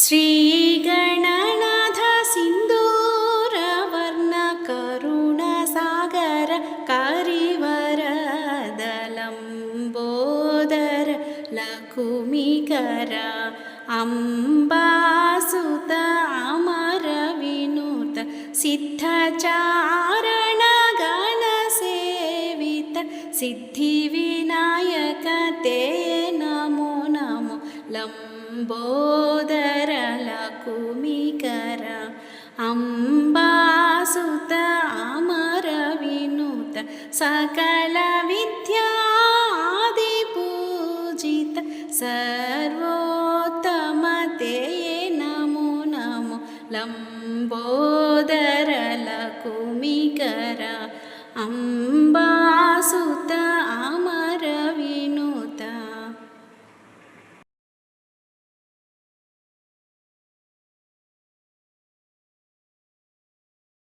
श्रीगणनाथ सिन्दूरवर्ण करुणसागर करिवरदलम्बोदर लकुमिकर अम्बासुत अमरविनुत सिद्धचारण गणसेवित सिद्धिविनायक ते नमो नमो लम्बोदर लकुमिकर अम्बासुत अमरविनुत सकल विद्यादिपूजित सर्वोत्तम ते नमो नमो लम्बोदर लकुमिकर